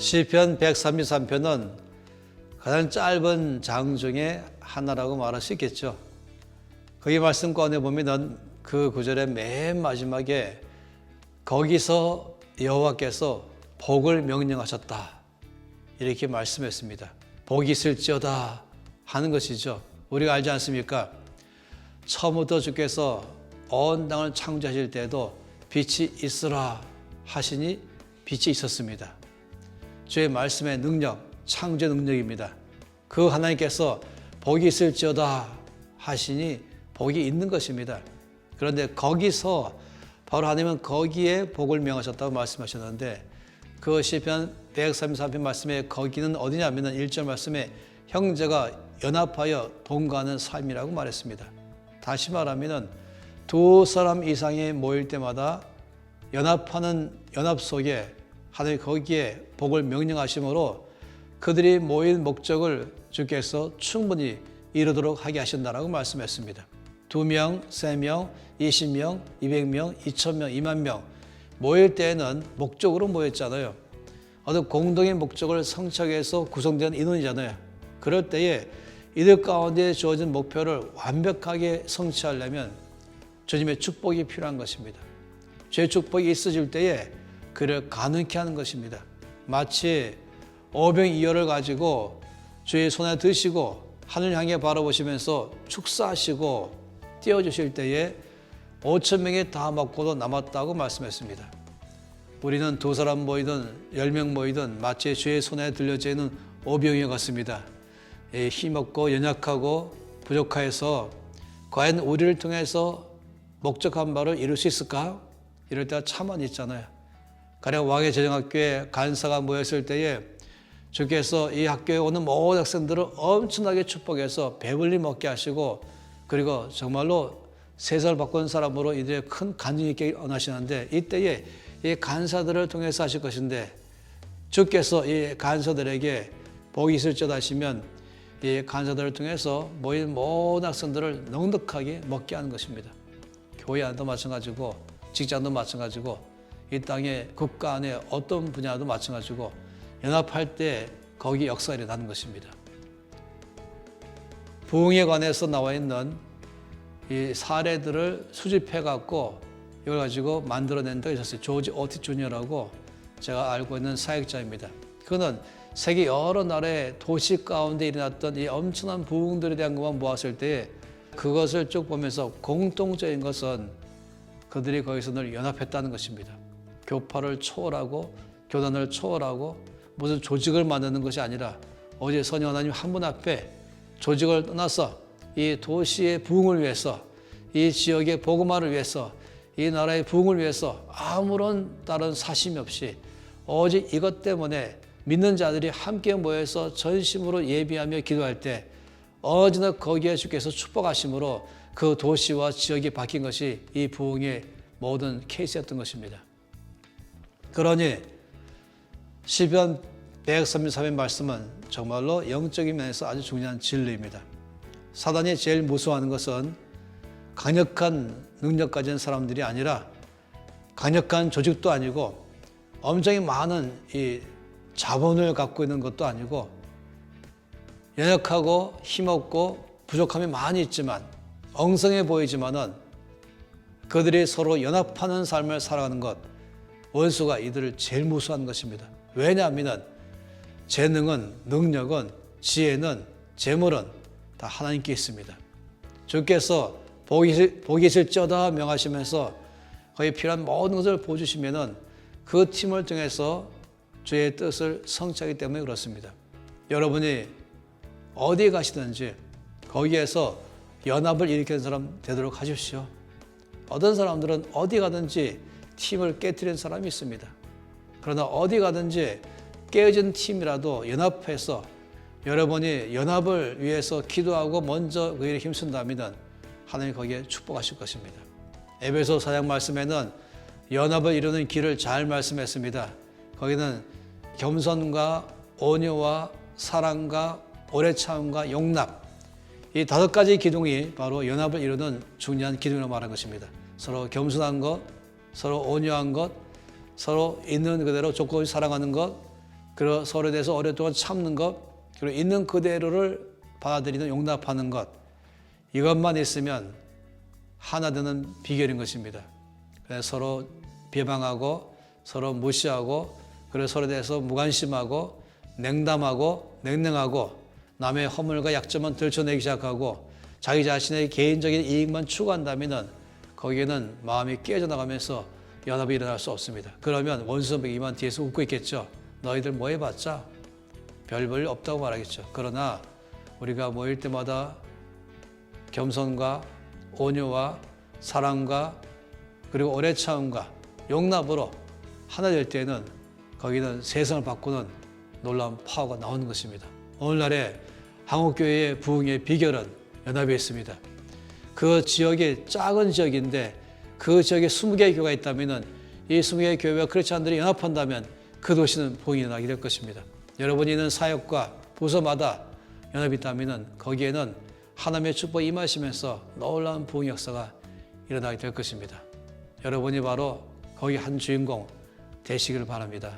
시편 133편은 가장 짧은 장 중에 하나라고 말할 수 있겠죠. 거기 말씀 꺼내 보면은 그 구절의 맨 마지막에 거기서 여호와께서 복을 명령하셨다 이렇게 말씀했습니다. 복이 있을지어다 하는 것이죠. 우리가 알지 않습니까? 처음부터 주께서 온 땅을 창조하실 때도 빛이 있으라 하시니 빛이 있었습니다. 주의 말씀의 능력, 창조 능력입니다. 그 하나님께서 복이 있을지어다 하시니 복이 있는 것입니다. 그런데 거기서 바로 하나님은 거기에 복을 명하셨다고 말씀하셨는데 그 시편 133편 말씀에 거기는 어디냐면 1절 말씀에 형제가 연합하여 동거하는 삶이라고 말했습니다. 다시 말하면 두 사람 이상이 모일 때마다 연합하는 연합 속에 하나님 거기에 복을 명령하심으로 그들이 모인 목적을 주께서 충분히 이루도록 하게 하신다라고 말씀했습니다. 2명, 3명, 20명, 200명, 2000명, 2만 명 모일 때에는 목적으로 모였잖아요. 어떤 공동의 목적을 성취하기 위해서 구성된 인원이잖아요. 그럴 때에 이들 가운데 주어진 목표를 완벽하게 성취하려면 주님의 축복이 필요한 것입니다. 주의 축복이 있어질 때에 그를 가능케 하는 것입니다. 마치 오병이어를 가지고 주의 손에 드시고 하늘 향해 바라보시면서 축사하시고 띄워주실 때에 5,000명이 다 먹고도 남았다고 말씀했습니다. 우리는 두 사람 모이든 10명 모이든 마치 주의 손에 들려져 있는 오병이어 같습니다. 힘없고 연약하고 부족해서 과연 우리를 통해서 목적한 바를 이룰 수 있을까? 이럴 때가 참 많이 있잖아요. 가령 왕의 재정학교에 간사가 모였을 때에 주께서 이 학교에 오는 모든 학생들을 엄청나게 축복해서 배불리 먹게 하시고 그리고 정말로 세상을 바꾼 사람으로 이들의 큰 간증이 있게 원하시는데 이때에 이 간사들을 통해서 하실 것인데 주께서 이 간사들에게 복이 있을지어다 하시면 이 간사들을 통해서 모인 모든 학생들을 넉넉하게 먹게 하는 것입니다. 교회 안도 마찬가지고 직장도 마찬가지고 이 땅의 국가 안에 어떤 분야도 마찬가지고 연합할 때 거기 역사가 일어나는 것입니다. 부흥에 관해서 나와 있는 이 사례들을 수집해 갖고 이걸 가지고 만들어낸 데가 있었어요. 조지 오티 주니어라고 제가 알고 있는 사역자입니다. 그는 세계 여러 나라의 도시 가운데 일어났던 이 엄청난 부흥들에 대한 것만 모았을 때 그것을 쭉 보면서 공통적인 것은 그들이 거기서 늘 연합했다는 것입니다. 교파를 초월하고 교단을 초월하고 무슨 조직을 만드는 것이 아니라 오직 선의 하나님 한 분 앞에 조직을 떠나서 이 도시의 부흥을 위해서 이 지역의 복음화를 위해서 이 나라의 부흥을 위해서 아무런 다른 사심이 없이 오직 이것 때문에 믿는 자들이 함께 모여서 전심으로 예비하며 기도할 때 언제나 거기에 주께서 축복하심으로 그 도시와 지역이 바뀐 것이 이 부흥의 모든 케이스였던 것입니다. 그러니 시편 133의 말씀은 정말로 영적인 면에서 아주 중요한 진리입니다. 사단이 제일 무서워하는 것은 강력한 능력 가진 사람들이 아니라 강력한 조직도 아니고 엄청나게 많은 이 자본을 갖고 있는 것도 아니고 연약하고 힘없고 부족함이 많이 있지만 엉성해 보이지만은 그들이 서로 연합하는 삶을 살아가는 것 원수가 이들을 제일 무서워하는 것입니다. 왜냐하면 재능은 능력은 지혜는 재물은 다 하나님께 있습니다. 주께서 복이 있을지어다 명하시면서 거기에 필요한 모든 것을 보여주시면은 그 팀을 통해서 주의 뜻을 성취하기 때문에 그렇습니다. 여러분이 어디에 가시든지 거기에서 연합을 일으키는 사람 되도록 하십시오. 어떤 사람들은 어디 가든지 팀을 깨트리는 사람이 있습니다. 그러나 어디 가든지 깨어진 팀이라도 연합해서 여러분이 연합을 위해서 기도하고 먼저 그 일에 힘쓴다면 하나님이 거기에 축복하실 것입니다. 에베소 4장 말씀에는 연합을 이루는 길을 잘 말씀했습니다. 거기는 겸손과 온유와 사랑과 오래 참음과 용납 이 5가지 기둥이 바로 연합을 이루는 중요한 기둥이라고 말한 것입니다. 서로 겸손한 것, 서로 온유한 것, 서로 있는 그대로 조건 없이 사랑하는 것, 그리고 서로에 대해서 오랫동안 참는 것, 그리고 있는 그대로를 받아들이는 용납하는 것, 이것만 있으면 하나 되는 비결인 것입니다. 그래서 서로 비방하고 서로 무시하고 그리고 서로에 대해서 무관심하고 냉담하고 냉랭하고 남의 허물과 약점만 들춰내기 시작하고 자기 자신의 개인적인 이익만 추구한다면 거기에는 마음이 깨져 나가면서 연합이 일어날 수 없습니다. 그러면 원수먹이만 뒤에서 웃고 있겠죠. 너희들 뭐 해봤자 별 볼 일 없다고 말하겠죠. 그러나 우리가 모일 때마다 겸손과 온유와 사랑과 그리고 오래 참음과 용납으로 하나 될 때는 거기는 세상을 바꾸는 놀라운 파워가 나오는 것입니다. 오늘날의 한국교회의 부흥의 비결은 연합에 있습니다. 그 지역이 작은 지역인데 그 지역에 20개의 교회가 있다면 이 20개의 교회와 크리스찬들이 연합한다면 그 도시는 부흥이 일어나게 될 것입니다. 여러분이 있는 사역과 부서마다 연합이 있다면 거기에는 하나님의 축복이 임하시면서 놀라운 부흥 역사가 일어나게 될 것입니다. 여러분이 바로 거기 한 주인공 되시길 바랍니다.